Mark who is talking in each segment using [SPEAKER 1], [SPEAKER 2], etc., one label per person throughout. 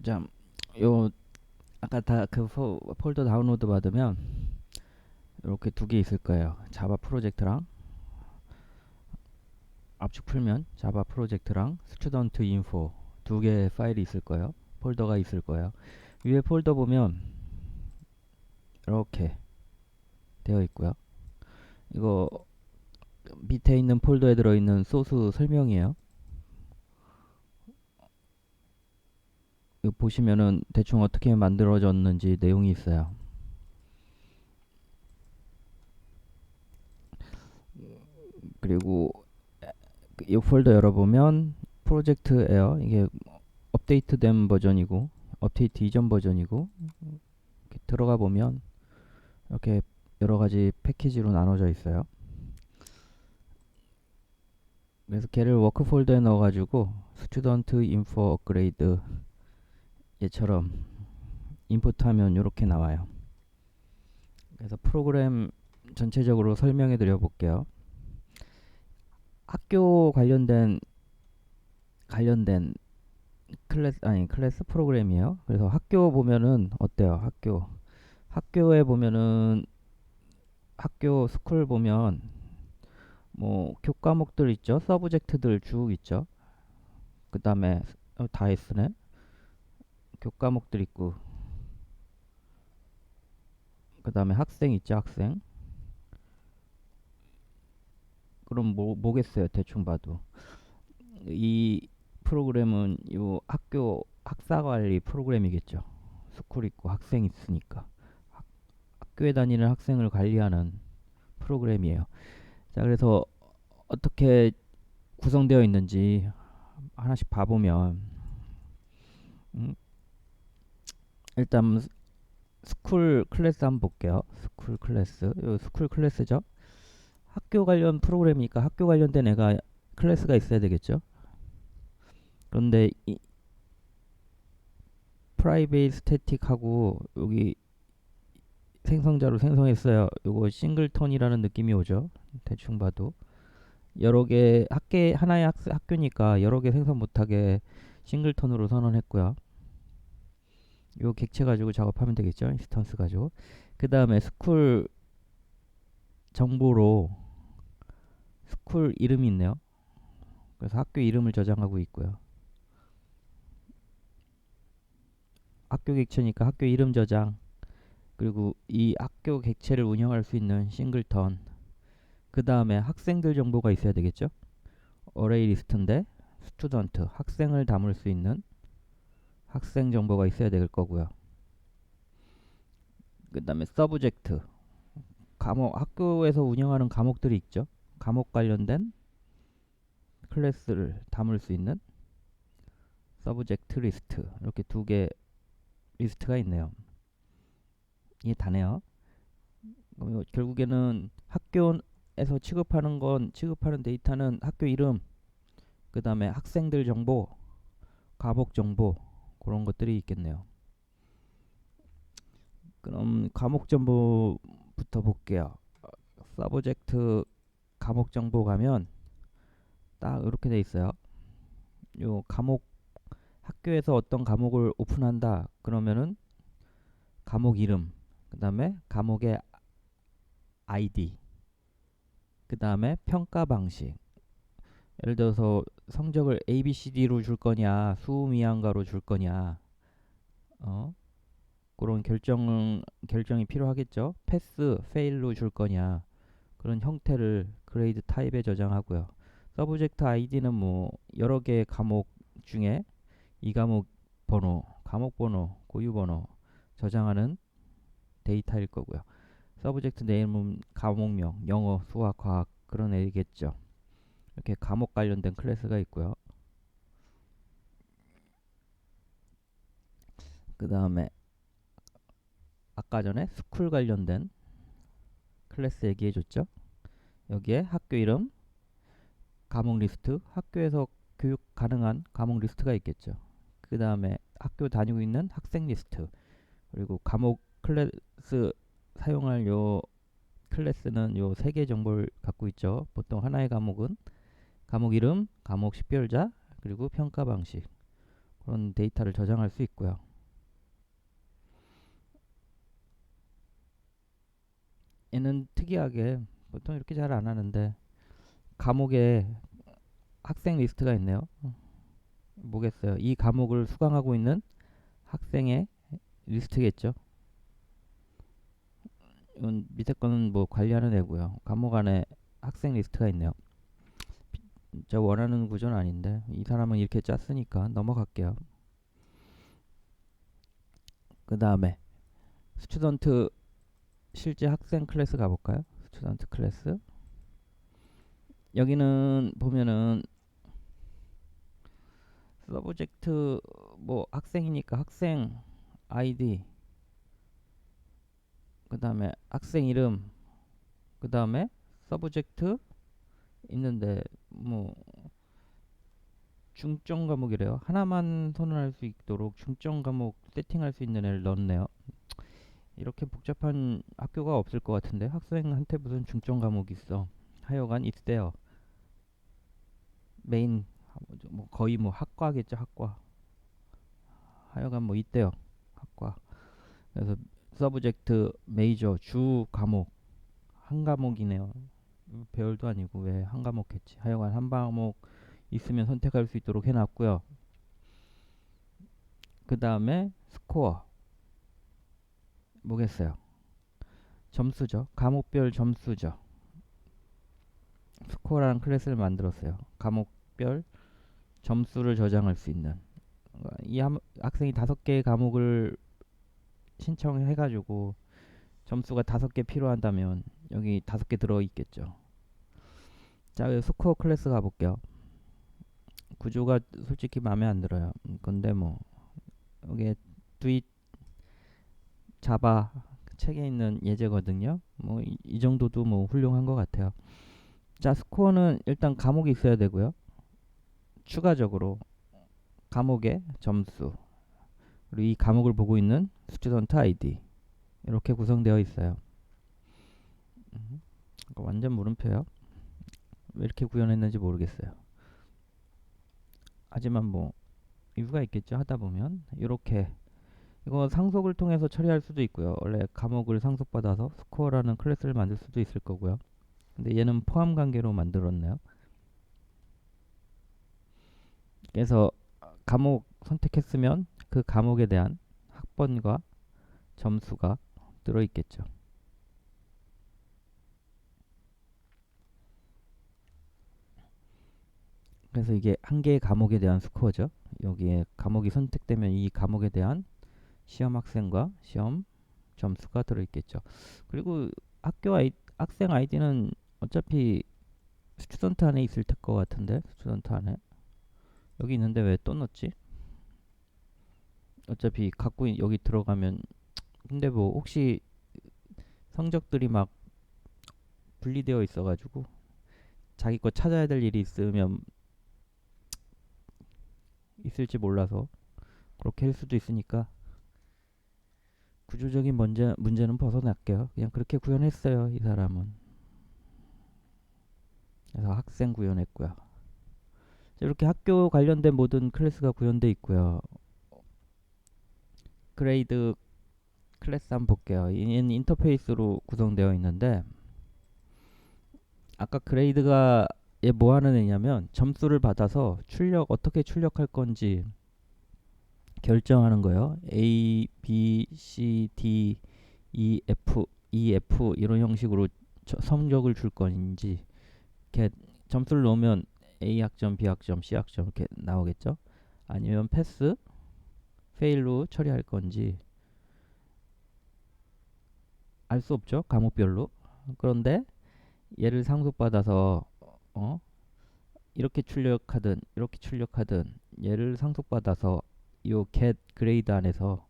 [SPEAKER 1] 자, 요 아까 다 그 폴더 다운로드 받으면 이렇게 두 개 있을 거예요. 자바 프로젝트랑 압축 풀면 자바 프로젝트랑 스튜던트 인포 두 개의 파일이 있을 거예요. 폴더가 있을 거예요. 위에 폴더 보면 이렇게 되어 있고요. 이거 밑에 있는 폴더에 들어있는 소스 설명이에요. 이거 보시면은 대충 어떻게 만들어졌는지 내용이 있어요. 그리고 이 폴더 열어보면 프로젝트예요. 이게 업데이트된 버전이고 업데이트 이전 버전이고 이렇게 들어가 보면 이렇게 여러 가지 패키지로 나눠져 있어요. 그래서 걔를 워크 폴더에 넣어가지고 스튜던트 인포 업그레이드 얘처럼 인풋하면 이렇게 나와요. 그래서 프로그램 전체적으로 설명해 드려 볼게요. 학교 관련된 클래스 프로그램이에요. 그래서 학교 보면은 어때요? 학교에 보면은 학교 스쿨 보면 뭐 교과목들 있죠. 서브젝트들 쭉 있죠. 그 다음에 다 했으네. 교과목들 있고 그 다음에 학생 있죠. 학생. 그럼 뭐겠어요? 대충 봐도 이 프로그램은 요 학교 학사관리 프로그램이겠죠. 스쿨 있고 학생 있으니까 학교에 다니는 학생을 관리하는 프로그램이에요. 자, 그래서 어떻게 구성되어 있는지 하나씩 봐보면 음, 일단 스쿨 클래스 한번 볼게요. 스쿨 클래스, 요 스쿨 클래스죠. 학교 관련 프로그램이니까 학교 관련된 애가 클래스가 있어야 되겠죠. 그런데 이 프라이빗 스태틱하고 여기 생성자로 생성했어요. 요거 싱글턴이라는 느낌이 오죠. 대충 봐도 여러 개 하나의 학교니까 여러 개 생성 못하게 싱글턴으로 선언했고요. 요 객체 가지고 작업하면 되겠죠. 인스턴스 가지고. 그 다음에 스쿨 정보로 스쿨 이름이 있네요. 그래서 학교 이름을 저장하고 있고요. 학교 객체니까 학교 이름 저장. 그리고 이 학교 객체를 운영할 수 있는 싱글턴. 그 다음에 학생들 정보가 있어야 되겠죠. 어레이 리스트인데 스튜던트 학생을 담을 수 있는 학생 정보가 있어야 될 거고요. 그 다음에 서브젝트 과목 학교에서 운영하는 과목들이 있죠. 과목 관련된 클래스를 담을 수 있는 서브젝트 리스트 이렇게 두 개 리스트가 있네요. 이게 다네요. 결국에는 학교에서 취급하는 데이터는 학교 이름, 그 다음에 학생들 정보, 과목 정보 그런 것들이 있겠네요. 그럼 과목 정보부터 볼게요. 서브젝트 과목 정보 가면 딱 이렇게 돼 있어요. 요 과목 학교에서 어떤 과목을 오픈한다 그러면은 과목 이름, 그 다음에 과목의 아이디, 그 다음에 평가 방식. 예를 들어서 성적을 A, B, C, D로 줄 거냐, 수미양가로 줄 거냐, 어? 그런 결정이 필요하겠죠. 패스, 페일로 줄 거냐, 그런 형태를 그레이드 타입에 저장하고요. 서브젝트 아이디는 뭐 여러 개의 과목 중에 이 과목 번호, 과목 번호, 고유 번호 저장하는 데이터일 거고요. 서브젝트 네임은 과목명, 영어, 수학, 과학 그런 애겠죠. 이렇게 과목 관련된 클래스가 있고요. 그 다음에 아까 전에 스쿨 관련된 클래스 얘기해줬죠. 여기에 학교 이름, 과목 리스트, 학교에서 교육 가능한 과목 리스트가 있겠죠. 그 다음에 학교 다니고 있는 학생 리스트, 그리고 과목 클래스 사용할 요 클래스는 요 세 개 정보를 갖고 있죠. 보통 하나의 과목은 과목 이름, 과목 식별자, 그리고 평가 방식 그런 데이터를 저장할 수 있고요. 얘는 특이하게 보통 이렇게 잘 안 하는데 과목에 학생 리스트가 있네요. 뭐겠어요? 이 과목을 수강하고 있는 학생의 리스트겠죠. 이건 밑에 거는 뭐 관리하는 애고요. 과목 안에 학생 리스트가 있네요. 저 원하는 구조는 아닌데 이 사람은 이렇게 짰으니까 넘어갈게요. 그 다음에 스튜던트 실제 학생 클래스 가볼까요? 스튜던트 클래스. 여기는 보면은 서브젝트 뭐 학생이니까 학생 아이디, 그 다음에 학생 이름, 그 다음에 서브젝트 있는데 뭐 중점 과목이래요. 하나만 선언할 수 있도록 중점 과목 세팅할 수 있는 애를 넣었네요. 이렇게 복잡한 학교가 없을 것 같은데 학생한테 무슨 중점 과목이 있어. 하여간 있대요. 메인 뭐 거의 뭐 학과겠죠. 학과. 하여간 뭐 있대요. 학과. 그래서 서브젝트 메이저 주 과목 한 과목이네요. 배열도 아니고 왜 한 과목 했지. 하여간 한 과목 있으면 선택할 수 있도록 해놨고요. 그 다음에 스코어 뭐겠어요? 점수죠. 과목별 점수죠. 스코어라는 클래스를 만들었어요. 과목별 점수를 저장할 수 있는. 이 학생이 5개의 과목을 신청해가지고 점수가 5개 필요한다면 여기 5개 들어있겠죠. 자, 스코어 클래스 가볼게요. 구조가 솔직히 마음에 안 들어요. 근데 뭐 여기에 두잇 자바 책에 있는 예제거든요. 뭐 이 정도도 뭐 훌륭한 것 같아요. 자, 스코어는 일단 과목이 있어야 되고요. 추가적으로 과목의 점수, 그리고 이 과목을 보고 있는 스튜던트 아이디 이렇게 구성되어 있어요. 완전 물음표요. 왜 이렇게 구현했는지 모르겠어요. 하지만 뭐 이유가 있겠죠. 하다 보면 이렇게 이거 상속을 통해서 처리할 수도 있고요. 원래 과목을 상속받아서 스코어라는 클래스를 만들 수도 있을 거고요. 근데 얘는 포함 관계로 만들었네요. 그래서 과목 선택했으면 그 과목에 대한 학번과 점수가 들어있겠죠. 그래서 이게 한 개의 과목에 대한 스코어죠. 여기에 과목이 선택되면 이 과목에 대한 시험 학생과 시험 점수가 들어있겠죠. 그리고 학생 아이디는 어차피 스튜던트 안에 있을 것 같은데 스튜던트 안에 여기 있는데 왜 또 넣었지? 어차피 여기 들어가면 근데 뭐 혹시 성적들이 막 분리되어 있어가지고 자기 거 찾아야 될 일이 있을지 몰라서 그렇게 할 수도 있으니까 구조적인 문제는 벗어날게요. 그냥 그렇게 구현했어요. 이 사람은. 그래서 학생 구현했고요. 이렇게 학교 관련된 모든 클래스가 구현되어 있고요. 그레이드 클래스 한번 볼게요. 얘는 인터페이스로 구성되어 있는데 아까 그레이드가 얘 뭐 하는 애냐면 점수를 받아서 어떻게 출력할 건지 결정하는 거예요. A, B, C, D, E, F 이런 형식으로 성적을 줄 건지 이렇게 점수를 넣으면 A 학점, B 학점, C 학점 이렇게 나오겠죠. 아니면 패스, 페일로 처리할 건지 알 수 없죠. 과목별로. 그런데 얘를 상속받아서 어? 이렇게 출력하든 얘를 상속받아서 요 get 그레이드 안에서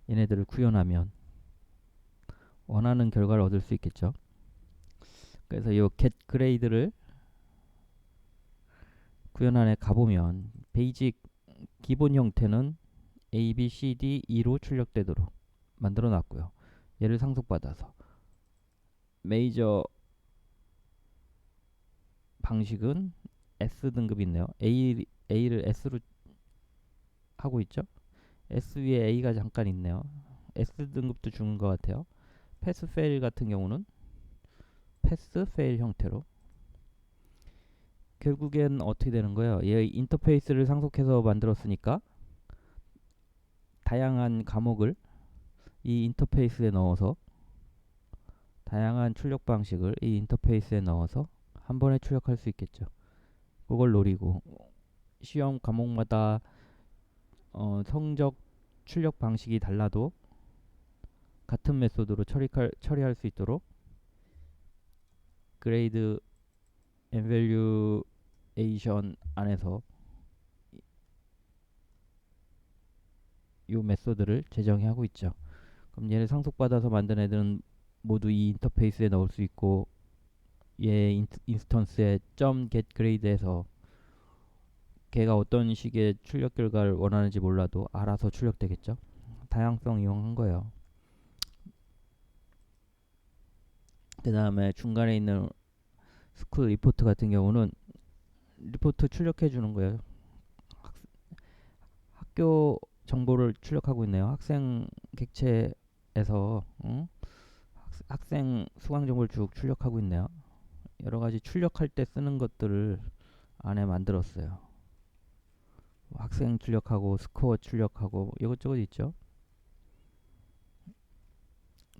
[SPEAKER 1] 얘네들을 구현하면 원하는 결과를 얻을 수 있겠죠. 그래서 요 get 그레이드를 구현 안에 가보면 베이직 기본 형태는 A, B, C, D, E로 출력되도록 만들어 놨고요. 얘를 상속받아서 메이저 방식은 S 등급이 있네요. A를 S로 하고 있죠. S 위에 A가 잠깐 있네요. S 등급도 주는 것 같아요. 패스 페일 같은 경우는 패스 페일 형태로 결국엔 어떻게 되는 거예요? 얘 인터페이스를 상속해서 만들었으니까 다양한 과목을 이 인터페이스에 넣어서 다양한 출력 방식을 이 인터페이스에 넣어서 한 번에 출력할 수 있겠죠. 그걸 노리고 시험 과목마다 성적 출력 방식이 달라도 같은 메소드로 처리할 수 있도록 그레이드 에밸류에이션 안에서 이 메소드를 제정해 하고 있죠. 그럼 얘를 상속받아서 만든 애들은 모두 이 인터페이스에 넣을 수 있고 얘 인스턴스에 .getGrade에서 걔가 어떤 식의 출력 결과를 원하는지 몰라도 알아서 출력되겠죠. 다양성 이용한 거예요. 그 다음에 중간에 있는 스쿨 리포트 같은 경우는 리포트 출력해 주는 거예요. 학교 정보를 출력하고 있네요. 학생 객체에서 학생 수강 정보를 쭉 출력하고 있네요. 여러 가지 출력할 때 쓰는 것들을 안에 만들었어요. 학생 출력하고 스코어 출력하고 이것저것 있죠.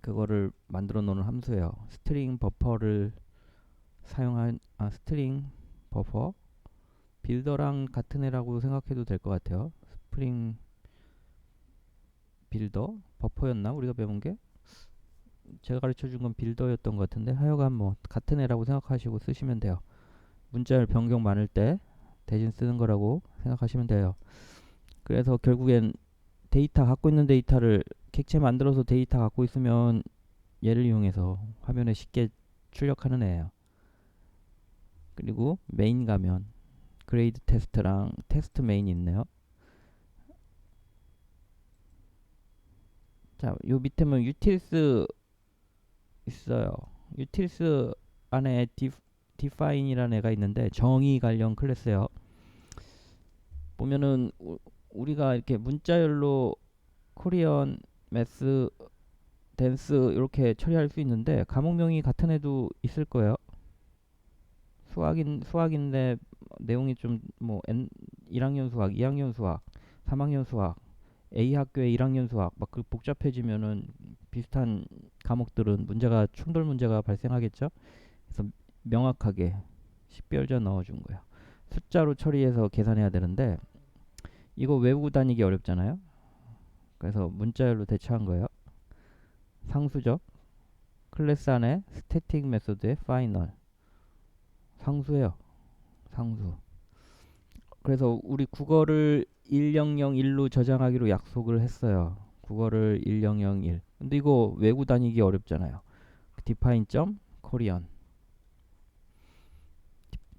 [SPEAKER 1] 그거를 만들어 놓는 함수예요. 스트링 버퍼를 사용한 스트링 버퍼 빌더랑 같은 애라고 생각해도 될 것 같아요. 스프링 빌더 버퍼였나 우리가 배운 게? 제가 가르쳐 준 건 빌더였던 것 같은데 하여간 뭐 같은 애라고 생각하시고 쓰시면 돼요. 문자열 변경 많을 때 대신 쓰는 거라고 생각하시면 돼요. 그래서 결국엔 데이터 갖고 있는 데이터를 객체 만들어서 데이터 갖고 있으면 얘를 이용해서 화면에 쉽게 출력하는 애예요. 그리고 메인 가면 그레이드 테스트랑 테스트 메인 있네요. 자, 요 밑에 보면 유틸스 있어요. 유틸스 안에 디파인이라는 애가 있는데 정의 관련 클래스예요. 보면은 우리가 이렇게 문자열로 코리안, 매스, 댄스 이렇게 처리할 수 있는데 과목명이 같은 애도 있을 거예요. 수학인데 내용이 좀 뭐 1학년 수학, 2학년 수학, 3학년 수학, A 학교의 1학년 수학 막 그 복잡해지면은 비슷한 과목들은 문제가 충돌 문제가 발생하겠죠. 그래서 명확하게 식별자 넣어준 거예요. 숫자로 처리해서 계산해야 되는데 이거 외우고 다니기 어렵잖아요. 그래서 문자열로 대처한 거예요. 상수죠. 클래스 안에 스태틱 메소드의 파이널 상수예요. 상수. 그래서 우리 국어를 1001로 저장하기로 약속을 했어요. 국어를 1001. 근데 이거 외우고 다니기 어렵잖아요. define korean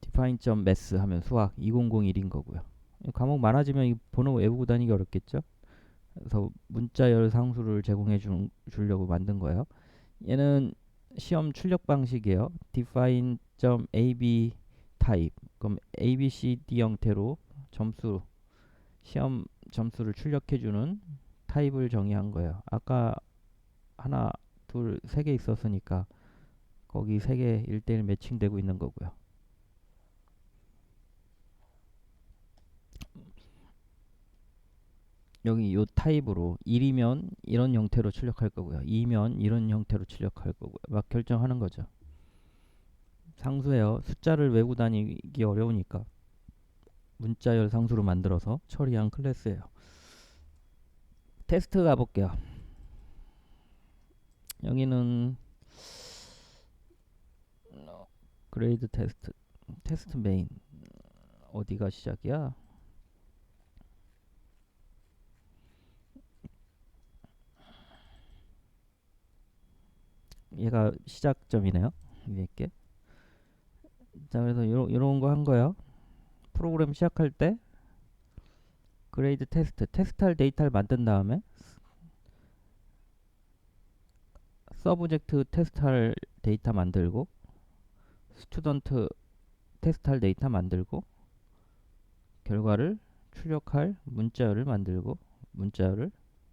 [SPEAKER 1] define math 하면 수학 2001인 거고요. 과목 많아지면 이 번호 외우고 다니기 어렵겠죠. 그래서 문자열 상수를 제공해 주려고 만든 거예요. 얘는 시험 출력 방식이에요. define.ab type. 그럼 A, B, C, D 형태로 시험 점수를 출력해 주는 타입을 정의한 거예요. 아까 하나, 둘, 세 개 있었으니까 거기 세 개 1대1 매칭되고 있는 거고요. 여기 요 타입으로 1이면 이런 형태로 출력할 거고요. 2면 이런 형태로 출력할 거고요. 막 결정하는 거죠. 상수예요. 숫자를 외우고 다니기 어려우니까 문자열 상수로 만들어서 처리한 클래스예요. 테스트 가볼게요. 여기는 그레이드 테스트 메인 어디가 시작이야? 얘가 시작점이네요. 위에 게. 자, 그래서 요런 거 한 거예요. 프로그램 시작할 때 그레이드 테스트할 데이터를 만든 다음에 서브젝트 테스트할 데이터 만들고 스튜던트 테스트할 데이터 만들고 결과를 출력할 문자열을 만들고 문자열을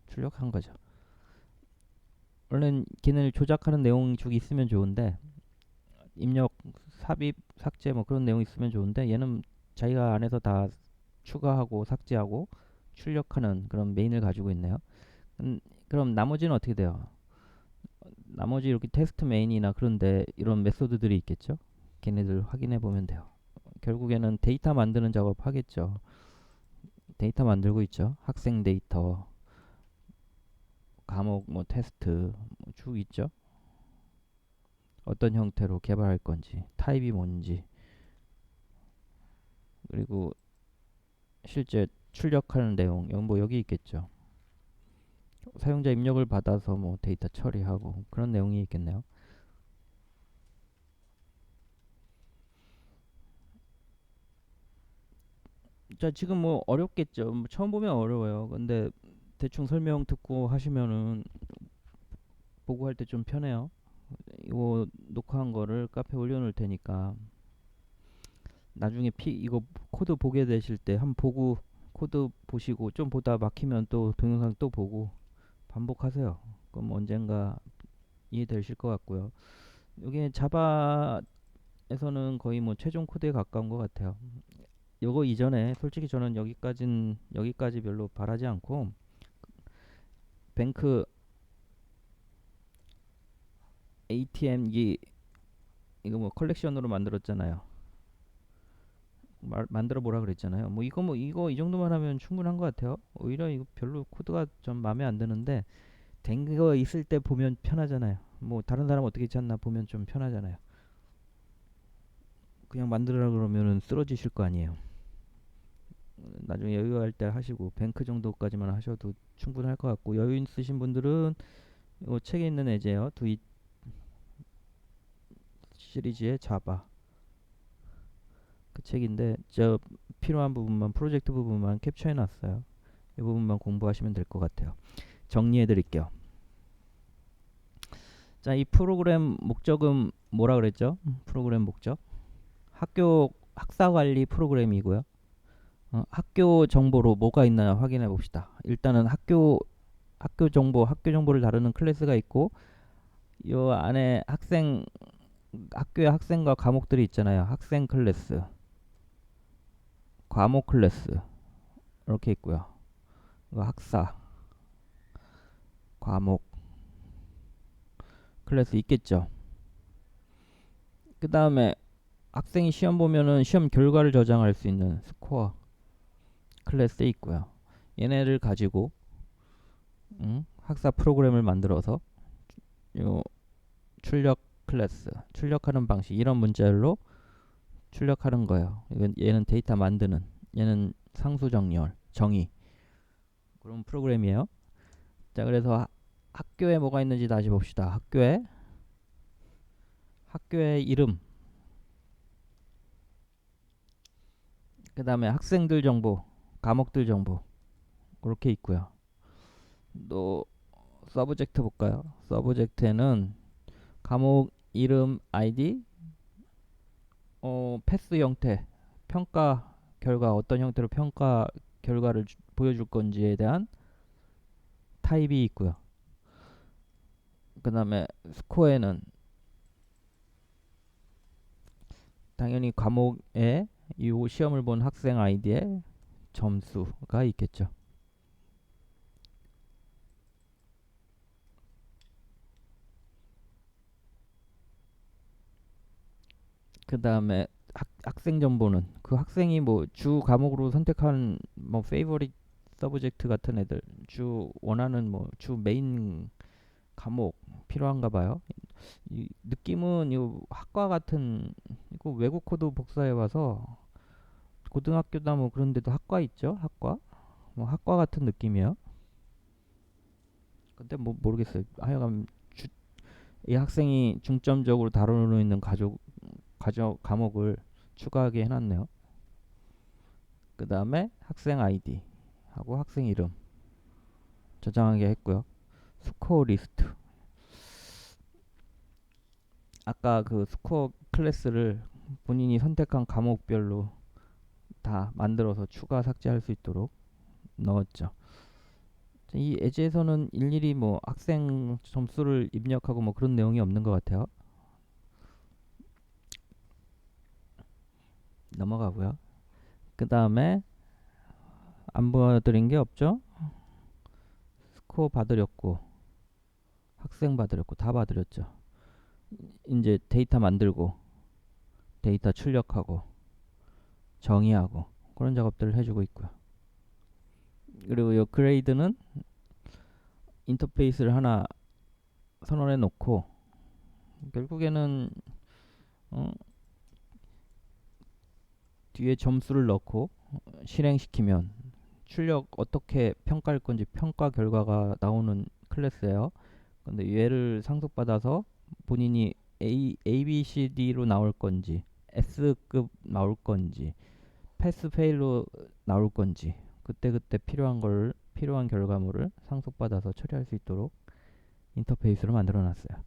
[SPEAKER 1] 출력한 거죠. 원래는 걔네를 조작하는 내용이 쭉 있으면 좋은데 입력, 삽입, 삭제 뭐 그런 내용이 있으면 좋은데 얘는 자기가 안에서 다 추가하고 삭제하고 출력하는 그런 메인을 가지고 있네요. 그럼 나머지는 어떻게 돼요? 나머지 이렇게 테스트 메인이나 그런데 이런 메소드들이 있겠죠? 걔네들 확인해 보면 돼요. 결국에는 데이터 만드는 작업 하겠죠. 데이터 만들고 있죠. 학생 데이터, 과목 뭐 테스트 뭐쭉 있죠. 어떤 형태로 개발할 건지, 타입이 뭔지, 그리고 실제 출력하는 내용, 뭐 여기 있겠죠. 사용자 입력을 받아서 뭐 데이터 처리하고 그런 내용이 있겠네요. 자, 지금 뭐 어렵겠죠. 뭐 처음 보면 어려워요. 근데 대충 설명 듣고 하시면은 보고할 때 좀 편해요. 이거 녹화한 거를 카페에 올려놓을 테니까 나중에 이거 코드 보게 되실 때 한번 보고 코드 보시고 좀 보다 막히면 또 동영상 또 보고 반복하세요. 그럼 언젠가 이해되실 것 같고요. 이게 자바에서는 거의 뭐 최종 코드에 가까운 것 같아요. 요거 이전에 솔직히 저는 여기까지 별로 바라지 않고 뱅크 ATM기 이거 뭐 컬렉션으로 만들었잖아요. 만들어 보라 그랬잖아요. 뭐 이거 이 정도만 하면 충분한 것 같아요. 오히려 이거 별로 코드가 좀 마음에 안 드는데 된 거 있을 때 보면 편하잖아요. 뭐 다른 사람 어떻게 찾나 보면 좀 편하잖아요. 그냥 만들으라 그러면은 쓰러지실 거 아니에요. 나중에 여유 할 때 하시고 뱅크 정도까지만 하셔도 충분할 것 같고 여유 있으신 분들은 이 책에 있는 예제요. 두잇 시리즈의 자바 그 책인데 저 필요한 부분만 프로젝트 부분만 캡처해 놨어요. 이 부분만 공부하시면 될 것 같아요. 정리해 드릴게요. 자, 이 프로그램 목적은 뭐라 그랬죠? 프로그램 목적 학교 학사 관리 프로그램이고요. 학교 정보로 뭐가 있나 확인해 봅시다. 일단은 학교 정보를 다루는 클래스가 있고 요 안에 학교의 학생과 과목들이 있잖아요. 학생 클래스, 과목 클래스 이렇게 있고요. 학사, 과목 클래스 있겠죠. 그 다음에 학생이 시험 보면은 시험 결과를 저장할 수 있는 스코어 클래스 있고요. 얘네를 가지고 학사 프로그램을 만들어서 요 출력 클래스, 출력하는 방식 이런 문자열로 출력하는 거예요. 얘는 데이터 만드는, 얘는 상수 정렬, 정의 그런 프로그램이에요. 자, 그래서 학교에 뭐가 있는지 다시 봅시다. 학교의 이름, 그 다음에 학생들 정보, 과목들 정보 그렇게 있고요. 또 서브젝트 볼까요? 서브젝트에는 과목 이름, 아이디, 패스 형태, 평가 결과 어떤 형태로 평가 결과를 보여줄 건지에 대한 타입이 있고요. 그 다음에 스코어에는 당연히 과목에 이 시험을 본 학생 아이디의 점수가 있겠죠. 그 다음에 학생 정보는 그 학생이 뭐 주 과목으로 선택한 뭐 페이버릿 서브젝트 같은 애들 주 원하는 뭐 주 메인 과목 필요한가 봐요. 이 느낌은 이 학과 같은 이거 외국 코드 복사해 와서 고등학교다 뭐 그런 데도 학과 있죠. 학과 뭐 학과 같은 느낌이에요. 근데 뭐 모르겠어요. 하여간 이 학생이 중점적으로 다루고 있는 가족 과목을 추가하게 해놨네요. 그 다음에 학생 아이디 하고 학생 이름 저장하게 했고요. 스코어 리스트 아까 그 스코어 클래스를 본인이 선택한 과목별로 다 만들어서 추가 삭제할 수 있도록 넣었죠. 이 에지에서는 일일이 뭐 학생 점수를 입력하고 뭐 그런 내용이 없는 것 같아요. 넘어가고요. 그 다음에 안 보여드린 게 없죠. 스코어 받으렸고 학생 받으렸고 다 받으렸죠. 이제 데이터 만들고 데이터 출력하고 정의하고 그런 작업들을 해주고 있고요. 그리고 이 그레이드는 인터페이스를 하나 선언해 놓고 결국에는 뒤에 점수를 넣고 실행시키면 출력 어떻게 평가할 건지 평가 결과가 나오는 클래스예요. 근데 얘를 상속받아서 본인이 A, B, C, D로 나올 건지 S급 나올 건지 패스 페일로 나올 건지 그때그때 필요한 결과물을 상속받아서 처리할 수 있도록 인터페이스로 만들어 놨어요.